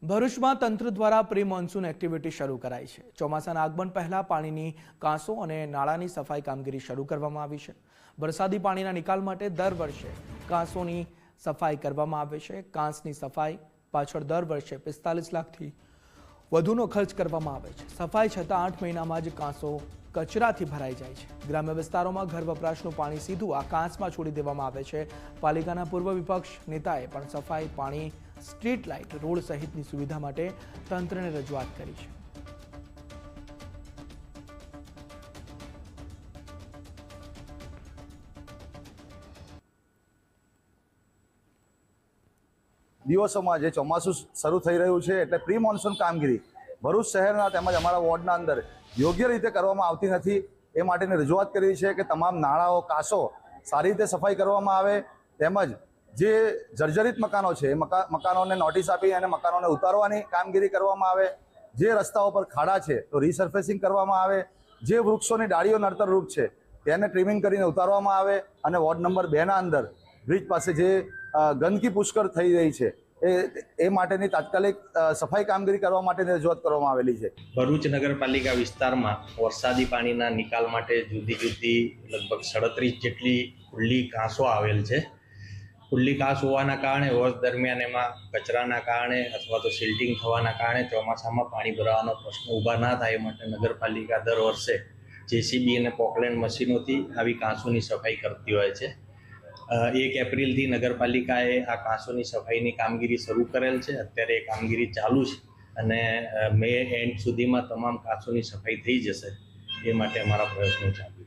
ભરૂચમાં તંત્ર દ્વારા પ્રી મોન્સૂન એક્ટિવિટી શરૂ કરાઈ છે। ચોમાસાના આગમન પહેલા પાણીની કાંસો અને નાળાની સફાઈ કામગીરી શરૂ કરવામાં આવી છે। વરસાદી પાણીના નિકાલ માટે દર વર્ષે કાંસોની સફાઈ કરવામાં આવે છે। કાંસની સફાઈ પાછળ દર વર્ષે 45 લાખથી વધુનો ખર્ચ કરવામાં આવે છે। સફાઈ છતાં 8 મહિનામાં જ કાંસો કચરાથી ભરાઈ જાય છે। ગ્રામ્ય વિસ્તારોમાં ઘર વપરાશનું પાણી સીધું આ કાંસમાં છોડી દેવામાં આવે છે। પાલિકાના પૂર્વ વિપક્ષ નેતાએ પણ સફાઈ, પાણી, સ્ટ્રીટ લાઇટ, રોડ સહિતની સુવિધા માટે તંત્રને રજૂઆત કરી છે। દિવસોમાં જે ચોમાસું શરૂ થઈ રહ્યું છે એટલે પ્રી મોન્સૂન કામગીરી ભરૂચ શહેરના તેમજ અમારા વોર્ડના અંદર યોગ્ય રીતે કરવામાં આવતી નથી। એ માટેની રજૂઆત કરી છે કે તમામ નાળાઓ, કાંસો સારી રીતે સફાઈ કરવામાં આવે, તેમજ જે જર્જરિત મકાનો છે એ મકાનોને નોટિસ આપી અને મકાનોને ઉતારવાની કામગીરી કરવામાં આવે। જે રસ્તાઓ પર ખાડા છે તો રીસર્ફેસિંગ કરવામાં આવે। જે વૃક્ષોની ડાળીઓ નડતર રૂપ છે તેને ટ્રીમિંગ કરીને ઉતારવામાં આવે અને વોર્ડ નંબર 2ના અંદર બ્રિજ પાસે જે ગંદકી પુષ્કળ થઈ રહી છે એ માટેની તાત્કાલિક સફાઈ કામગીરી કરવા માટેની રજૂઆત કરવામાં આવેલી છે। ભરૂચ નગરપાલિકા વિસ્તારમાં વરસાદી પાણીના નિકાલ માટે જુદી જુદી લગભગ 37 જેટલી ખુલ્લી કાંસો આવેલ છે। ખુલ્લી કાંસ હોવાના કારણે વર્ષ દરમિયાન એમાં કચરાના કારણે અથવા તો સિલ્ટિંગ થવાના કારણે ચોમાસામાં પાણી ભરાવાનો પ્રશ્ન ઊભા ના થાય એ માટે નગરપાલિકા દર વર્ષે જેસીબી અને પોકલેન્ડ મશીનોથી આવી કાંસોની સફાઈ કરતી હોય છે। 1 એપ્રિલથી નગરપાલિકાએ આ કાંસોની સફાઈની કામગીરી શરૂ કરેલ છે। અત્યારે એ કામગીરી ચાલુ છે અને મે એન્ડ સુધીમાં તમામ કાંસોની સફાઈ થઈ જશે। એ માટે અમારા પ્રયત્નો ચાલુ છે।